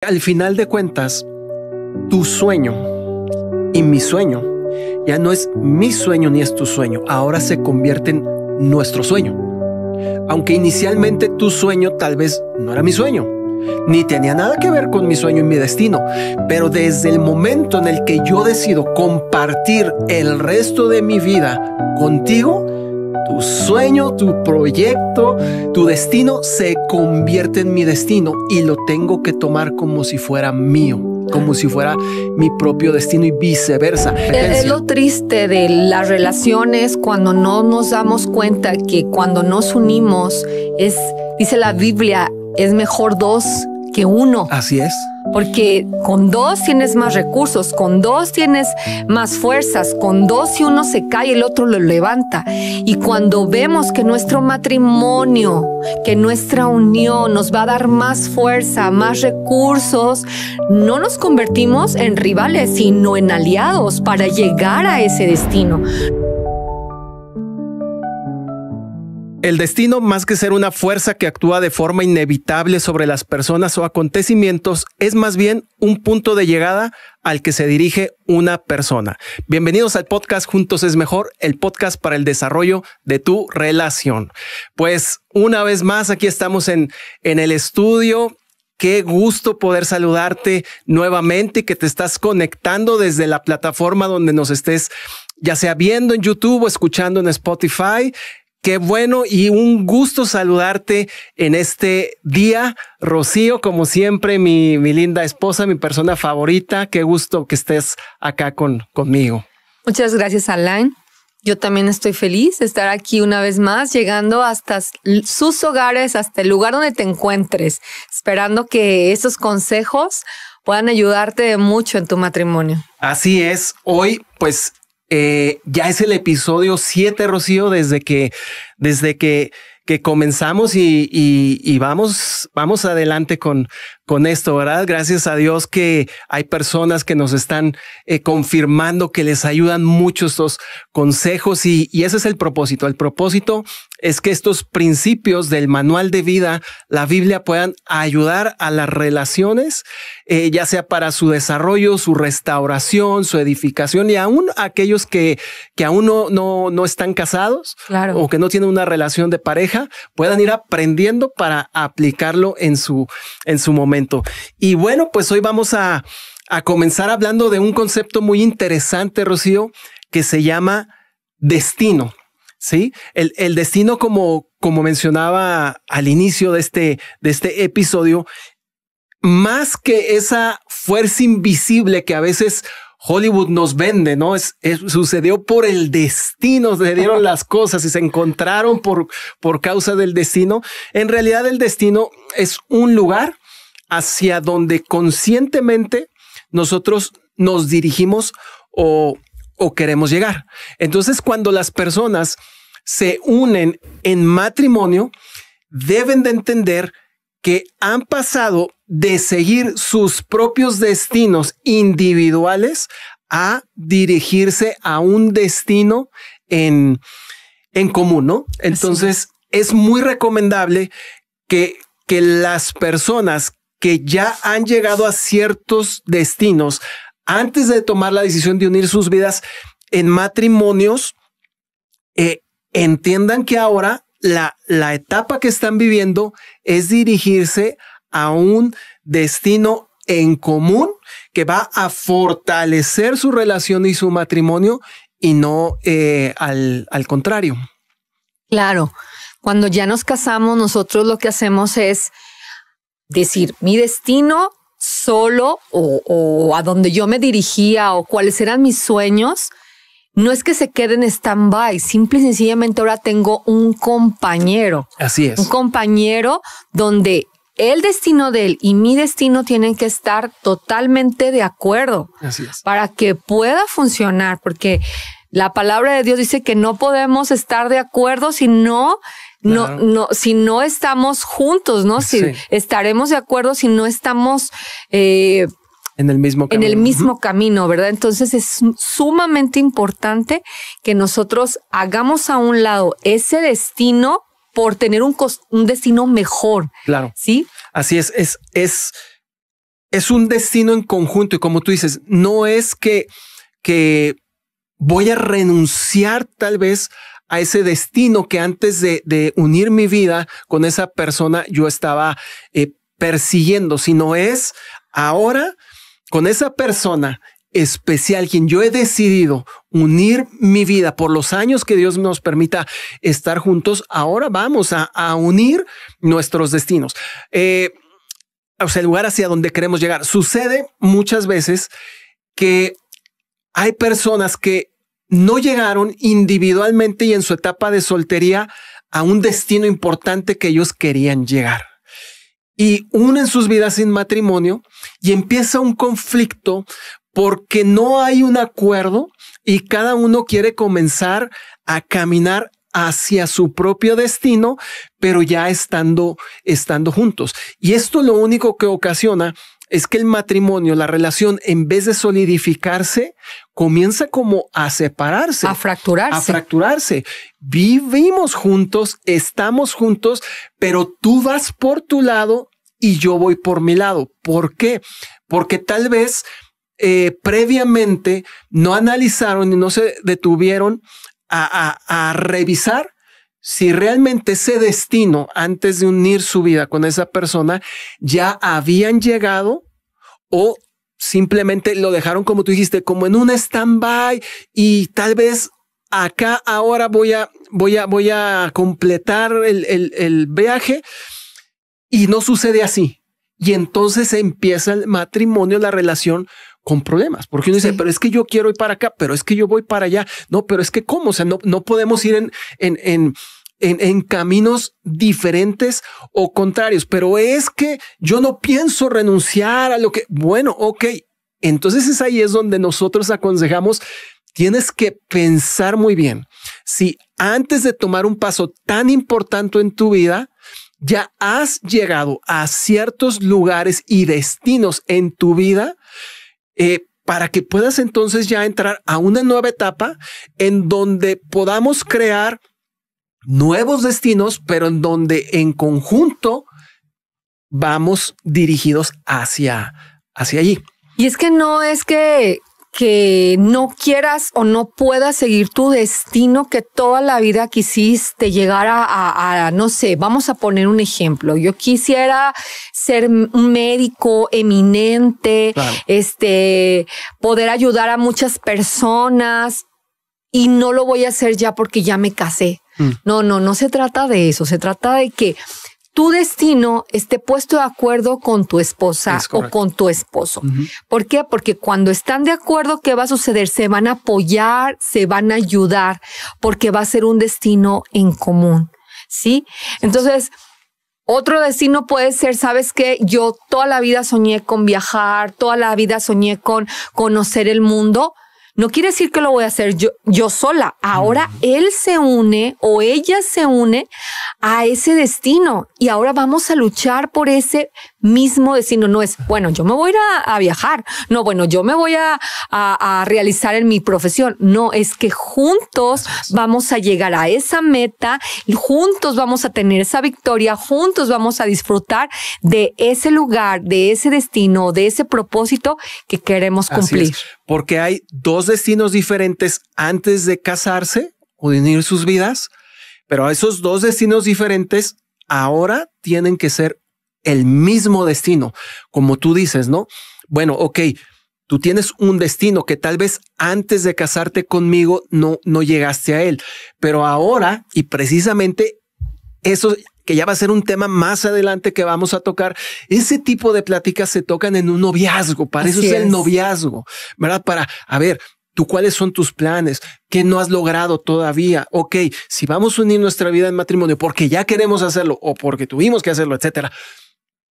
Al final de cuentas, tu sueño y mi sueño ya no es mi sueño ni es tu sueño. Ahora se convierte en nuestro sueño. Aunque inicialmente tu sueño tal vez no era mi sueño, ni tenía nada que ver con mi sueño y mi destino. Pero desde el momento en el que yo decido compartir el resto de mi vida contigo, tu sueño, tu proyecto, tu destino se convierte en mi destino y lo tengo que tomar como si fuera mío, como si fuera mi propio destino y viceversa. Es lo triste de las relaciones cuando no nos damos cuenta que cuando nos unimos dice la Biblia, es mejor dos que uno. Así es. Porque con dos tienes más recursos, con dos tienes más fuerzas, con dos si uno se cae el otro lo levanta. Y cuando vemos que nuestro matrimonio, que nuestra unión nos va a dar más fuerza, más recursos, no nos convertimos en rivales, sino en aliados para llegar a ese destino. El destino, más que ser una fuerza que actúa de forma inevitable sobre las personas o acontecimientos, es más bien un punto de llegada al que se dirige una persona. Bienvenidos al podcast Juntos es Mejor, el podcast para el desarrollo de tu relación. Pues una vez más, aquí estamos en el estudio. Qué gusto poder saludarte nuevamente y que te estás conectando desde la plataforma donde nos estés, ya sea viendo en YouTube o escuchando en Spotify. Qué bueno y un gusto saludarte en este día, Rocío, como siempre, mi linda esposa, mi persona favorita. Qué gusto que estés acá conmigo. Muchas gracias, Alain. Yo también estoy feliz de estar aquí una vez más, llegando hasta sus hogares, hasta el lugar donde te encuentres, esperando que estos consejos puedan ayudarte mucho en tu matrimonio. Así es. Hoy, pues, ya es el episodio 7, Rocío, desde que comenzamos y vamos adelante con esto, ¿verdad? Gracias a Dios que hay personas que nos están confirmando que les ayudan mucho estos consejos y ese es el propósito. El propósito es que estos principios del manual de vida, la Biblia, puedan ayudar a las relaciones, ya sea para su desarrollo, su restauración, su edificación y aún aquellos que aún no están casados, claro, o que no tienen una relación de pareja, puedan ir aprendiendo para aplicarlo en su momento. Y bueno, pues hoy vamos a comenzar hablando de un concepto muy interesante, Rocío, que se llama destino. Sí, el destino, como mencionaba al inicio de este episodio, más que esa fuerza invisible que a veces Hollywood nos vende, ¿no? Sucedió por el destino, se dieron las cosas y se encontraron por causa del destino. En realidad, el destino es un lugar hacia donde conscientemente nosotros nos dirigimos o queremos llegar. Entonces, cuando las personas se unen en matrimonio, deben de entender que han pasado de seguir sus propios destinos individuales a dirigirse a un destino en común, ¿no? Entonces, es muy recomendable que las personas que ya han llegado a ciertos destinos, antes de tomar la decisión de unir sus vidas en matrimonios, entiendan que ahora la etapa que están viviendo es dirigirse a un destino en común que va a fortalecer su relación y su matrimonio y no al contrario. Claro, cuando ya nos casamos, nosotros lo que hacemos es decir, mi destino solo o a donde yo me dirigía o cuáles eran mis sueños, no es que se queden en stand-by, simple y sencillamente ahora tengo un compañero. Así es. Un compañero donde el destino de él y mi destino tienen que estar totalmente de acuerdo. Así es. Para que pueda funcionar, porque la palabra de Dios dice que no podemos estar de acuerdo si no estamos juntos, ¿no? Sí. Si estaremos de acuerdo si no estamos en el mismo camino. En el mismo camino, ¿verdad? Entonces es sumamente importante que nosotros hagamos a un lado ese destino por tener un destino mejor. Claro. ¿Sí? Así es es un destino en conjunto y como tú dices, no es que voy a renunciar tal vez a ese destino que antes de unir mi vida con esa persona yo estaba persiguiendo, sino es ahora con esa persona especial, quien yo he decidido unir mi vida por los años que Dios nos permita estar juntos. Ahora vamos a unir nuestros destinos. O sea, el lugar hacia donde queremos llegar. Sucede muchas veces que hay personas que no llegaron individualmente y en su etapa de soltería a un destino importante que ellos querían llegar. Y unen sus vidas sin matrimonio y empieza un conflicto porque no hay un acuerdo y cada uno quiere comenzar a caminar hacia su propio destino, pero ya estando juntos. Y esto lo único que ocasiona es que el matrimonio, la relación, en vez de solidificarse, comienza como a separarse. A fracturarse. A fracturarse. Vivimos juntos, estamos juntos, pero tú vas por tu lado y yo voy por mi lado. ¿Por qué? Porque tal vez previamente no analizaron y no se detuvieron a revisar si realmente ese destino, antes de unir su vida con esa persona, ya habían llegado o simplemente lo dejaron, como tú dijiste, como en un stand-by y tal vez acá ahora voy a completar el viaje y no sucede así. Y entonces empieza el matrimonio, la relación con problemas, porque uno dice, pero es que yo quiero ir para acá, pero es que yo voy para allá. No, pero es que ¿cómo? O sea, no podemos ir en caminos diferentes o contrarios, pero es que yo no pienso renunciar a lo que, bueno, ok. Entonces ahí es donde nosotros aconsejamos, tienes que pensar muy bien si antes de tomar un paso tan importante en tu vida, ya has llegado a ciertos lugares y destinos en tu vida para que puedas entonces ya entrar a una nueva etapa en donde podamos crear nuevos destinos, pero en donde en conjunto vamos dirigidos hacia allí. Y es que no es que no quieras o no puedas seguir tu destino que toda la vida quisiste llegar a no sé, vamos a poner un ejemplo. Yo quisiera ser un médico eminente, claro, poder ayudar a muchas personas y no lo voy a hacer ya porque ya me casé. No se trata de eso. Se trata de que tu destino esté puesto de acuerdo con tu esposa o con tu esposo. ¿Por qué? Porque cuando están de acuerdo, ¿qué va a suceder? Se van a apoyar, se van a ayudar, porque va a ser un destino en común, ¿sí? Entonces, otro destino puede ser, ¿sabes qué? Yo toda la vida soñé con viajar, toda la vida soñé con conocer el mundo. No quiere decir que lo voy a hacer yo sola. Ahora él se une o ella se une a ese destino y ahora vamos a luchar por ese mismo destino. No es, bueno, yo me voy a ir a viajar. No, bueno, yo me voy a realizar en mi profesión. No, es que juntos vamos a llegar a esa meta, juntos vamos a tener esa victoria, juntos vamos a disfrutar de ese lugar, de ese destino, de ese propósito que queremos cumplir. Porque hay dos destinos diferentes antes de casarse o de unir sus vidas, pero esos dos destinos diferentes ahora tienen que ser el mismo destino. Como tú dices, ¿no? Bueno, ok, tú tienes un destino que tal vez antes de casarte conmigo no llegaste a él, pero ahora, y precisamente eso que ya va a ser un tema más adelante que vamos a tocar, ese tipo de pláticas se tocan en un noviazgo, para eso es el noviazgo, ¿verdad? Para, a ver, ¿tú cuáles son tus planes? ¿Qué no has logrado todavía? Ok, si vamos a unir nuestra vida en matrimonio porque ya queremos hacerlo o porque tuvimos que hacerlo, etcétera,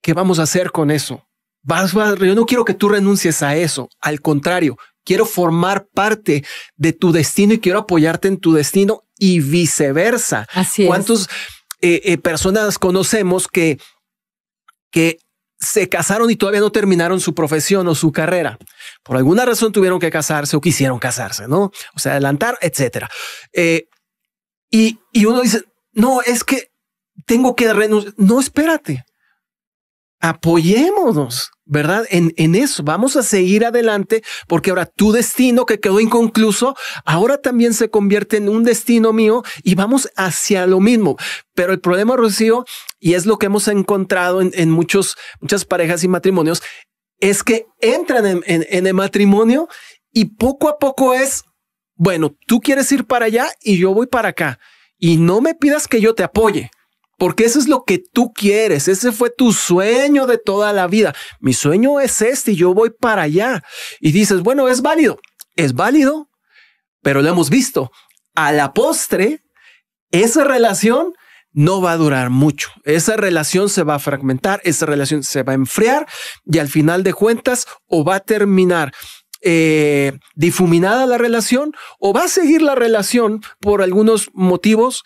¿qué vamos a hacer con eso? Yo no quiero que tú renuncies a eso, al contrario, quiero formar parte de tu destino y quiero apoyarte en tu destino y viceversa. Así es. ¿Cuántos personas conocemos que se casaron y todavía no terminaron su profesión o su carrera? Por alguna razón tuvieron que casarse o quisieron casarse, ¿no? O sea, adelantar, etcétera. Y uno dice, no, es que tengo que renunciar. No, espérate. apoyémonos, ¿verdad? En eso vamos a seguir adelante, porque ahora tu destino que quedó inconcluso, ahora también se convierte en un destino mío y vamos hacia lo mismo. Pero el problema, Rocío, y es lo que hemos encontrado en muchas parejas y matrimonios, es que entran en el matrimonio y poco a poco es, bueno, tú quieres ir para allá y yo voy para acá y no me pidas que yo te apoye, porque eso es lo que tú quieres. Ese fue tu sueño de toda la vida. Mi sueño es este y yo voy para allá. Y dices, bueno, es válido, pero lo hemos visto. A la postre, esa relación no va a durar mucho. Esa relación se va a fragmentar, esa relación se va a enfriar y al final de cuentas o va a terminar difuminada la relación o va a seguir la relación por algunos motivos,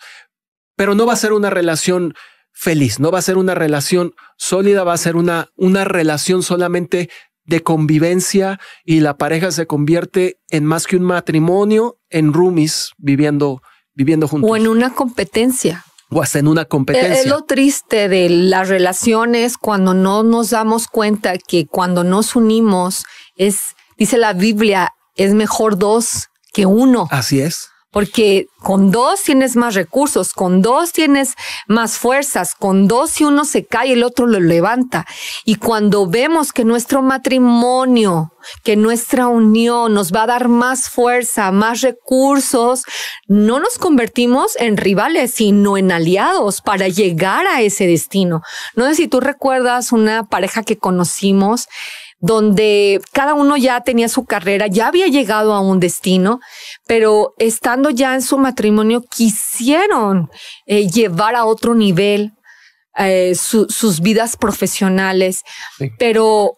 pero no va a ser una relación feliz, no va a ser una relación sólida, va a ser una relación solamente de convivencia y la pareja se convierte en más que un matrimonio, en roomies viviendo juntos. O en una competencia. O hasta en una competencia. Es lo triste de las relaciones cuando no nos damos cuenta que cuando nos unimos dice la Biblia, es mejor 2 que 1. Así es. Porque con 2 tienes más recursos, con 2 tienes más fuerzas, con 2 si uno se cae el otro lo levanta. Y cuando vemos que nuestro matrimonio, que nuestra unión nos va a dar más fuerza, más recursos, no nos convertimos en rivales, sino en aliados para llegar a ese destino. No sé si tú recuerdas una pareja que conocimos donde cada uno ya tenía su carrera, ya había llegado a un destino, pero estando ya en su matrimonio quisieron llevar a otro nivel sus vidas profesionales, sí. Pero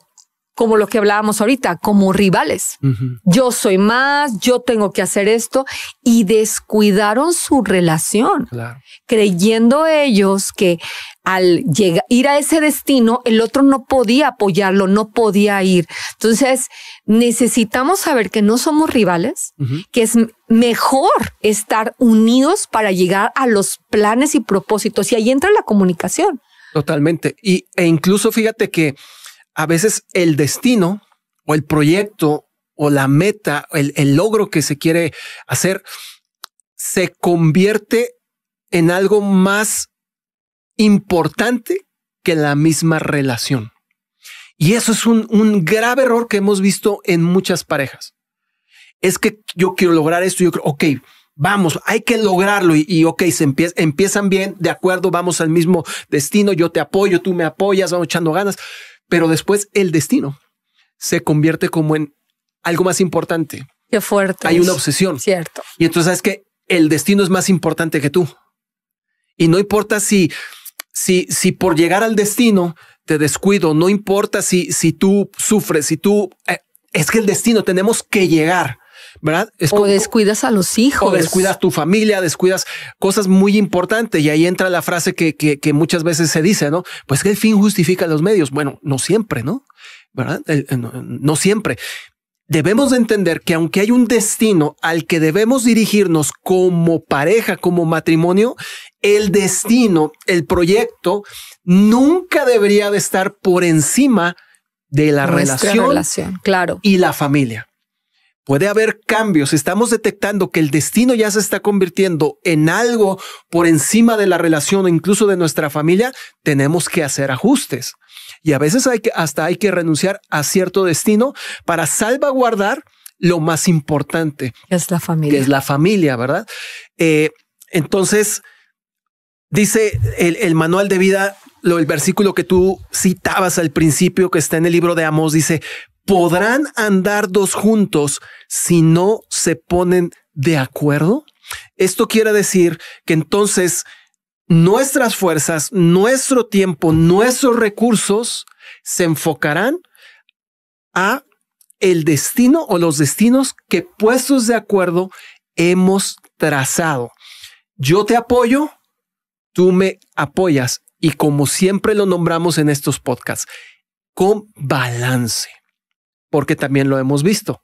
como lo que hablábamos ahorita, como rivales. Uh-huh. Yo soy más, yo tengo que hacer esto, y descuidaron su relación, claro. Creyendo ellos que al ir a ese destino, el otro no podía apoyarlo, no podía ir. Entonces, necesitamos saber que no somos rivales, uh-huh. Que es mejor estar unidos para llegar a los planes y propósitos. Y ahí entra la comunicación. Totalmente. E incluso fíjate que a veces el destino o el proyecto o la meta, el logro que se quiere hacer, se convierte en algo más importante que la misma relación. Y eso es un grave error que hemos visto en muchas parejas. Es que yo quiero lograr esto, yo creo, ok, vamos, hay que lograrlo y ok, empiezan bien, de acuerdo, vamos al mismo destino, yo te apoyo, tú me apoyas, vamos echando ganas. Pero después el destino se convierte como en algo más importante. Qué fuerte. Hay una obsesión. Cierto. Y entonces sabes que el destino es más importante que tú. Y no importa si por llegar al destino te descuido, no importa si tú sufres, es que el destino tenemos que llegar, ¿verdad? O descuidas a los hijos. O descuidas tu familia, descuidas cosas muy importantes. Y ahí entra la frase que muchas veces se dice, ¿no? Pues que el fin justifica los medios. Bueno, no siempre, ¿no? ¿Verdad? No siempre. Debemos de entender que aunque hay un destino al que debemos dirigirnos como pareja, como matrimonio, el destino, el proyecto, nunca debería de estar por encima de la relación, claro. Y la familia. Puede haber cambios. Estamos detectando que el destino ya se está convirtiendo en algo por encima de la relación o incluso de nuestra familia. Tenemos que hacer ajustes. Y a veces hay que renunciar a cierto destino para salvaguardar lo más importante. Es la familia. Que es la familia, ¿verdad? Entonces, dice el manual de vida, el versículo que tú citabas al principio, que está en el libro de Amós, dice, ¿podrán andar 2 juntos si no se ponen de acuerdo? Esto quiere decir que entonces nuestras fuerzas, nuestro tiempo, nuestros recursos se enfocarán a el destino o los destinos que puestos de acuerdo hemos trazado. Yo te apoyo, tú me apoyas y como siempre lo nombramos en estos podcasts, con balance. Porque también lo hemos visto.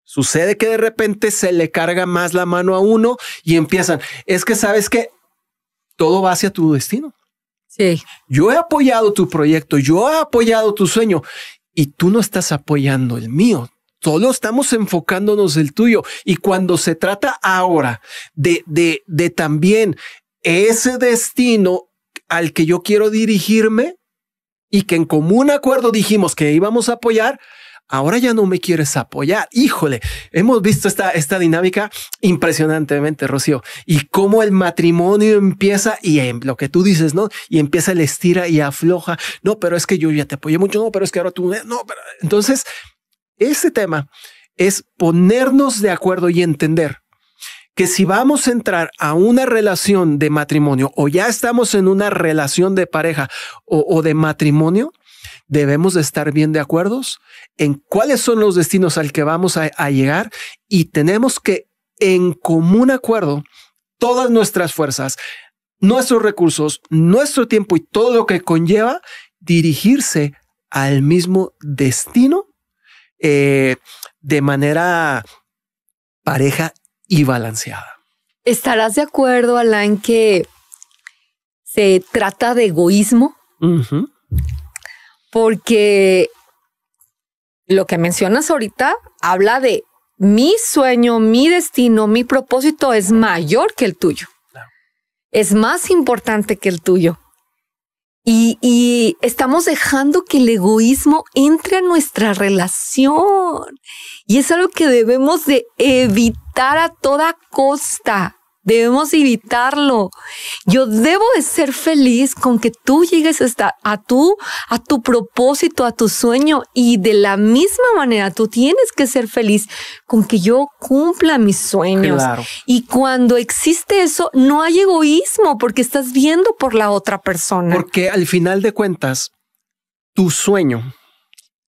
Sucede que de repente se le carga más la mano a uno y empiezan. Es que sabes que todo va hacia tu destino. Sí. Yo he apoyado tu proyecto, yo he apoyado tu sueño y tú no estás apoyando el mío. Solo estamos enfocándonos el tuyo. Y cuando se trata ahora de también ese destino al que yo quiero dirigirme y que en común acuerdo dijimos que íbamos a apoyar, ahora ya no me quieres apoyar. Híjole, hemos visto esta dinámica impresionantemente, Rocío, y cómo el matrimonio empieza y lo que tú dices, ¿no? Y empieza el estira y afloja. No, pero es que yo ya te apoyé mucho. No, pero es que ahora tú no. Pero... Entonces, ese tema es ponernos de acuerdo y entender que si vamos a entrar a una relación de matrimonio o ya estamos en una relación de pareja o de matrimonio, debemos de estar bien de acuerdo en cuáles son los destinos al que vamos a llegar y tenemos que en común acuerdo todas nuestras fuerzas, nuestros recursos, nuestro tiempo y todo lo que conlleva dirigirse al mismo destino de manera pareja y balanceada. ¿Estarás de acuerdo, Alain, que se trata de egoísmo? Uh-huh. Porque lo que mencionas ahorita habla de mi sueño, mi destino, mi propósito es mayor que el tuyo. Claro. Es más importante que el tuyo. Y estamos dejando que el egoísmo entre a nuestra relación. Y es algo que debemos de evitar a toda costa. Debemos evitarlo. Yo debo de ser feliz con que tú llegues a tu propósito, a tu sueño. Y de la misma manera, tú tienes que ser feliz con que yo cumpla mis sueños. Claro. Y cuando existe eso, no hay egoísmo porque estás viendo por la otra persona. Porque al final de cuentas, tu sueño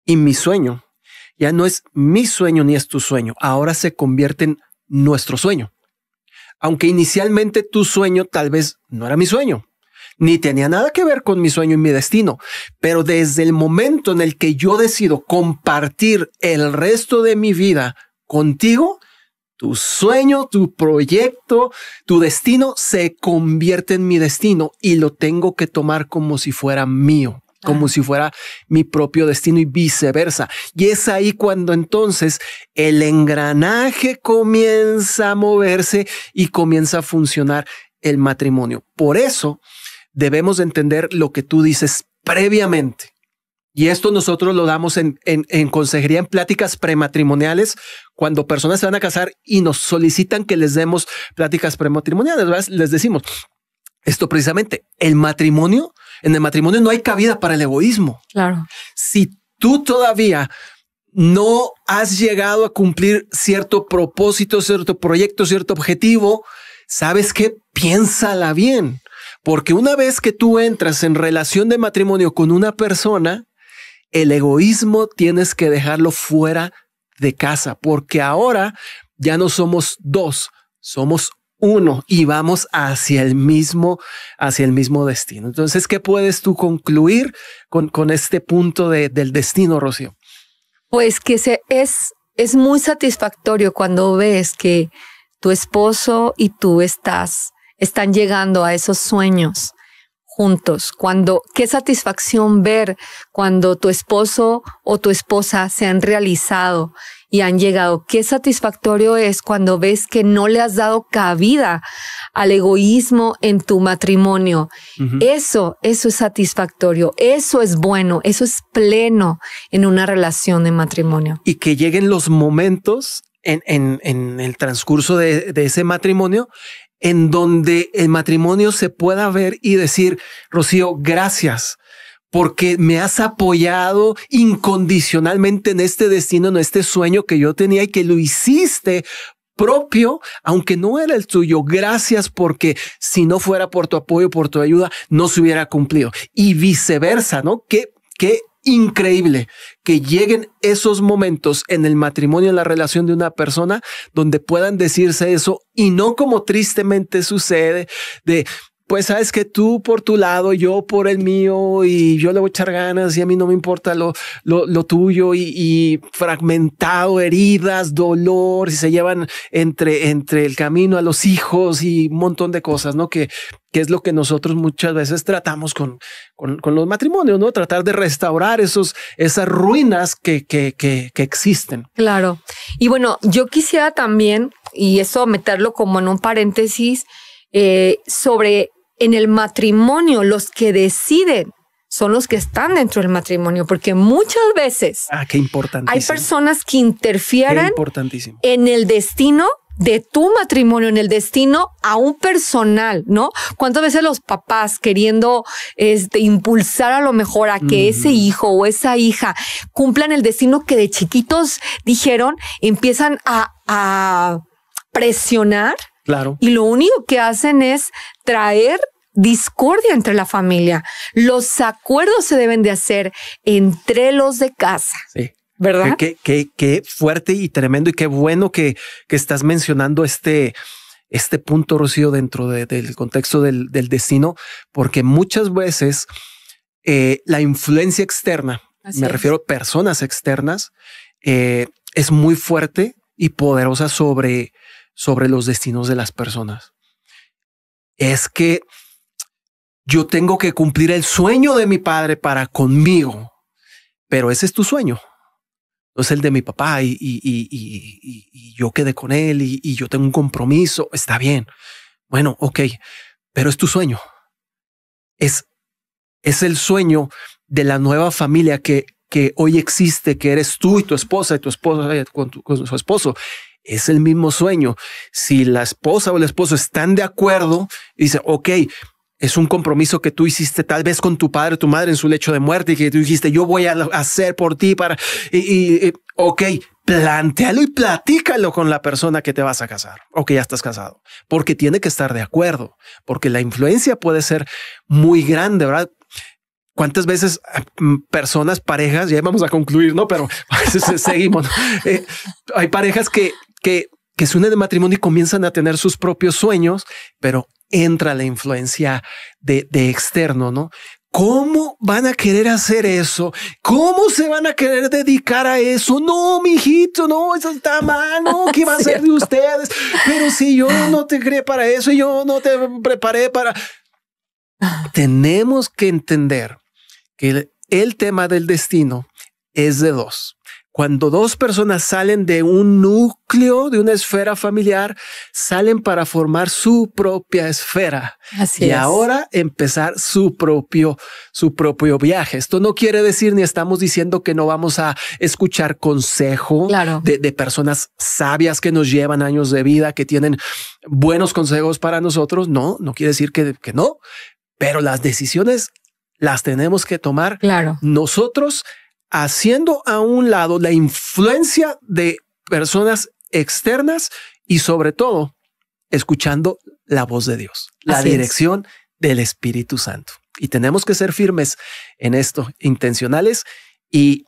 y mi sueño ya no es mi sueño ni es tu sueño. Ahora se convierte en nuestro sueño. Aunque inicialmente tu sueño tal vez no era mi sueño, ni tenía nada que ver con mi sueño y mi destino, pero desde el momento en el que yo decido compartir el resto de mi vida contigo, tu sueño, tu proyecto, tu destino se convierte en mi destino y lo tengo que tomar como si fuera mío. Como si fuera mi propio destino y viceversa. Y es ahí cuando entonces el engranaje comienza a moverse y comienza a funcionar el matrimonio. Por eso debemos entender lo que tú dices previamente. Y esto nosotros lo damos en consejería, en pláticas prematrimoniales, cuando personas se van a casar y nos solicitan que les demos pláticas prematrimoniales, ¿verdad? Les decimos esto precisamente, en el matrimonio no hay cabida para el egoísmo. Claro. Si tú todavía no has llegado a cumplir cierto propósito, cierto proyecto, cierto objetivo, ¿sabes qué? Piénsala bien. Porque una vez que tú entras en relación de matrimonio con una persona, el egoísmo tienes que dejarlo fuera de casa, porque ahora ya no somos dos, somos uno y vamos hacia el mismo destino. Entonces, ¿qué puedes tú concluir con este punto del destino, Rocío? Pues que es muy satisfactorio cuando ves que tu esposo y tú están llegando a esos sueños juntos. Qué satisfacción ver cuando tu esposo o tu esposa se han realizado y han llegado. Qué satisfactorio es cuando ves que no le has dado cabida al egoísmo en tu matrimonio. Uh-huh. Eso es satisfactorio. Eso es bueno. Eso es pleno en una relación de matrimonio. Y que lleguen los momentos en el transcurso de ese matrimonio en donde el matrimonio se pueda ver y decir, Rocío, gracias, porque me has apoyado incondicionalmente en este destino, en este sueño que yo tenía y que lo hiciste propio, aunque no era el tuyo. Gracias, porque si no fuera por tu apoyo, por tu ayuda, no se hubiera cumplido. Y viceversa, ¿no? Qué increíble que lleguen esos momentos en el matrimonio, en la relación de una persona, donde puedan decirse eso y no como tristemente sucede de pues sabes que tú por tu lado, yo por el mío, y yo le voy a echar ganas y a mí no me importa lo tuyo, y fragmentado, heridas, dolor, y se llevan entre el camino a los hijos y un montón de cosas, ¿no? Que es lo que nosotros muchas veces tratamos con los matrimonios, ¿no? Tratar de restaurar esas ruinas que existen. Claro. Y bueno, yo quisiera también, y eso meterlo como en un paréntesis, sobre en el matrimonio, los que deciden son los que están dentro del matrimonio, porque muchas veces qué importantísimo. Hay personas que interfieren en el destino de tu matrimonio, en el destino aún personal, ¿no? ¿Cuántas veces los papás queriendo impulsar a lo mejor a que ese hijo o esa hija cumplan el destino que de chiquitos dijeron, empiezan a presionar? Claro. Y lo único que hacen es traer discordia entre la familia. Los acuerdos se deben de hacer entre los de casa. Sí. ¿Verdad? Qué fuerte y tremendo, y qué bueno que estás mencionando este punto, Rocío, dentro del contexto del destino, porque muchas veces la influencia externa, refiero a personas externas, es muy fuerte y poderosa sobre los destinos de las personas. Es que yo tengo que cumplir el sueño de mi padre para conmigo, pero ese es tu sueño. No es el de mi papá y yo quedé con él y yo tengo un compromiso. Está bien. Bueno, ok, pero es tu sueño. Es el sueño de la nueva familia que hoy existe, que eres tú y tu esposa con su esposo. Es el mismo sueño. Si la esposa o el esposo están de acuerdo y dicen, ok, es un compromiso que tú hiciste tal vez con tu padre o tu madre en su lecho de muerte, y que tú dijiste, yo voy a hacer por ti ok, plantéalo y platícalo con la persona que te vas a casar o que ya estás casado, porque tiene que estar de acuerdo, porque la influencia puede ser muy grande, ¿verdad? ¿Cuántas veces personas, parejas, ya vamos a concluir, ¿no? Pero a veces seguimos, ¿no? Hay parejas que se unen de matrimonio y comienzan a tener sus propios sueños, pero entra la influencia de externo, ¿no? ¿Cómo van a querer hacer eso? ¿Cómo se van a querer dedicar a eso? No, mijito, no, eso está mal, no, ¿qué va a ser de ustedes? Pero si yo no te creé para eso y yo no te preparé para... Tenemos que entender que el tema del destino es de dos. Cuando dos personas salen de un núcleo, de una esfera familiar, salen para formar su propia esfera. Así y es. Ahora empezar su propio viaje. Esto no quiere decir ni estamos diciendo que no vamos a escuchar consejo de personas sabias que nos llevan años de vida, que tienen buenos consejos para nosotros. No quiere decir que no, pero las decisiones las tenemos que tomar nosotros, haciendo a un lado la influencia de personas externas y sobre todo escuchando la voz de Dios, la dirección del Espíritu Santo. Y tenemos que ser firmes en esto, intencionales, y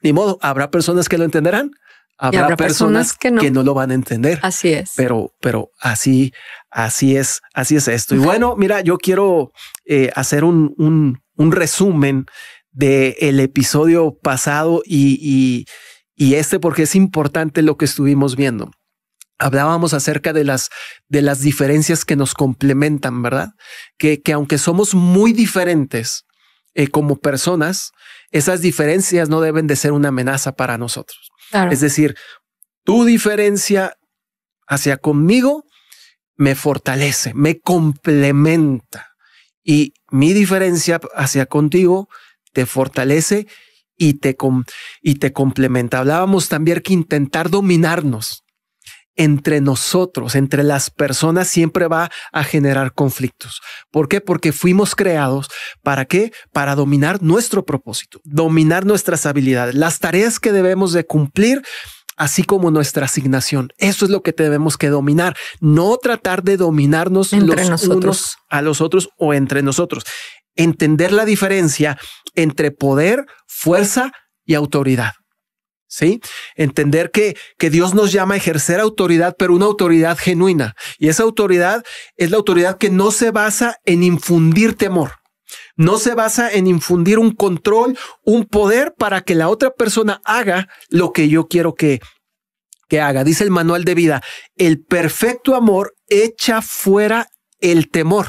ni modo, habrá personas que lo entenderán, habrá personas que no lo van a entender. Así es. Pero así es esto. Y bueno, mira, yo quiero hacer un resumen del episodio pasado y porque es importante lo que estuvimos viendo. Hablábamos acerca de las diferencias que nos complementan, ¿verdad? Que aunque somos muy diferentes como personas, esas diferencias no deben de ser una amenaza para nosotros. Claro. Es decir, tu diferencia hacia conmigo me fortalece, me complementa, y mi diferencia hacia contigo te fortalece y te complementa. Hablábamos también que intentar dominarnos entre nosotros, entre las personas, siempre va a generar conflictos. ¿Por qué? Porque fuimos creados ¿para qué? Para dominar nuestro propósito, dominar nuestras habilidades, las tareas que debemos de cumplir, así como nuestra asignación. Eso es lo que debemos que dominar, no tratar de dominarnos los unos a los otros o entre nosotros. Entender la diferencia entre poder, fuerza y autoridad. ¿sí? Entender que Dios nos llama a ejercer autoridad, pero una autoridad genuina. Y esa autoridad es la autoridad que no se basa en infundir temor. No se basa en infundir un control, un poder para que la otra persona haga lo que yo quiero que haga. Dice el manual de vida, el perfecto amor echa fuera el temor.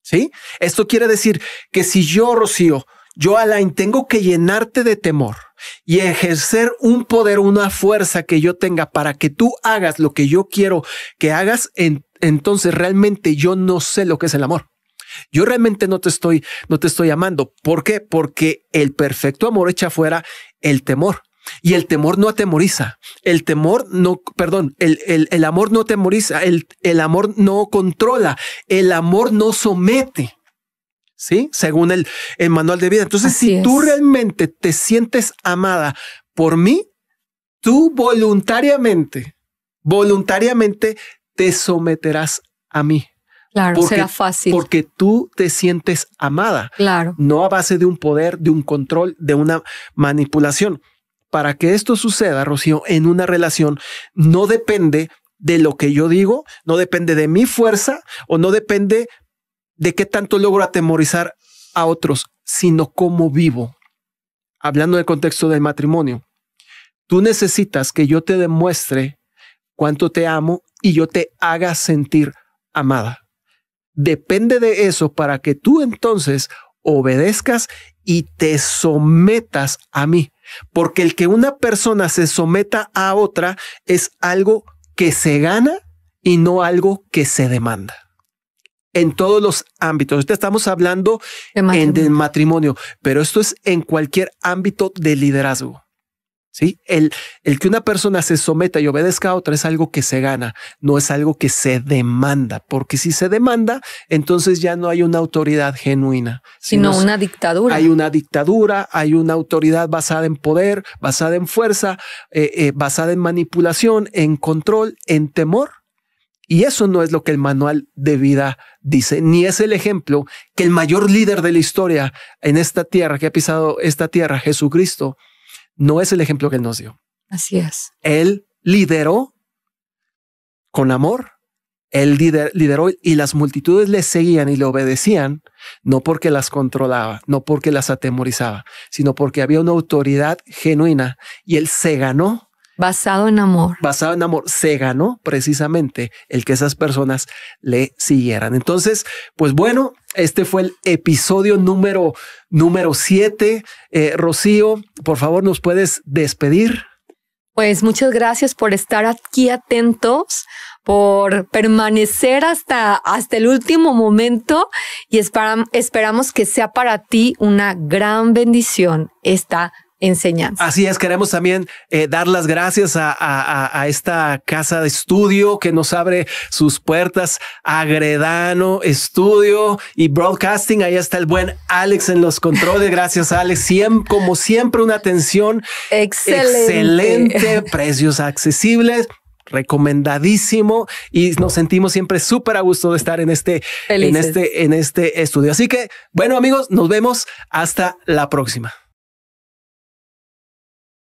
¿Sí? Esto quiere decir que si yo, Rocío, yo, Alain, tengo que llenarte de temor y ejercer un poder, una fuerza que yo tenga para que tú hagas lo que yo quiero que hagas, entonces realmente yo no sé lo que es el amor. Yo realmente no te estoy amando. ¿Por qué? Porque el perfecto amor echa fuera el temor. Y el temor no atemoriza. El amor no atemoriza. El amor no controla. El amor no somete. ¿Sí? Según el manual de vida. Entonces, si tú realmente te sientes amada por mí, tú voluntariamente te someterás a mí. Claro, será fácil. Porque tú te sientes amada. Claro. No a base de un poder, de un control, de una manipulación. Para que esto suceda, Rocío, en una relación, no depende de lo que yo digo, no depende de mi fuerza o no depende de qué tanto logro atemorizar a otros, sino cómo vivo. Hablando del contexto del matrimonio, tú necesitas que yo te demuestre cuánto te amo y yo te haga sentir amada. Depende de eso para que tú entonces obedezcas y te sometas a mí. Porque el que una persona se someta a otra es algo que se gana y no algo que se demanda. En todos los ámbitos. Ahorita estamos hablando del matrimonio, pero esto es en cualquier ámbito de liderazgo. ¿Sí? El que una persona se someta y obedezca a otra es algo que se gana, no es algo que se demanda, porque si se demanda, entonces ya no hay una autoridad genuina, sino una dictadura. Hay una dictadura, hay una autoridad basada en poder, basada en fuerza, basada en manipulación, en control, en temor. Y eso no es lo que el manual de vida dice, ni es el ejemplo que el mayor líder de la historia en esta tierra, que ha pisado esta tierra, Jesucristo, no es el ejemplo que él nos dio. Así es. Él lideró con amor. Él lideró y las multitudes le seguían y le obedecían, no porque las controlaba, no porque las atemorizaba, sino porque había una autoridad genuina y él se ganó. Basado en amor. Basado en amor. Se ganó precisamente el que esas personas le siguieran. Entonces, pues bueno, este fue el episodio número 7. Rocío, por favor, ¿nos puedes despedir? Pues muchas gracias por estar aquí atentos, por permanecer hasta el último momento y esperamos que sea para ti una gran bendición esta enseñanza. Así es, queremos también dar las gracias a esta casa de estudio que nos abre sus puertas, Agredano Estudio y Broadcasting. Ahí está el buen Alex en los controles. Gracias, Alex. Como siempre, una atención excelente, precios accesibles. Recomendadísimo y nos sentimos siempre súper a gusto de estar en este estudio. Así que, bueno, amigos, nos vemos hasta la próxima.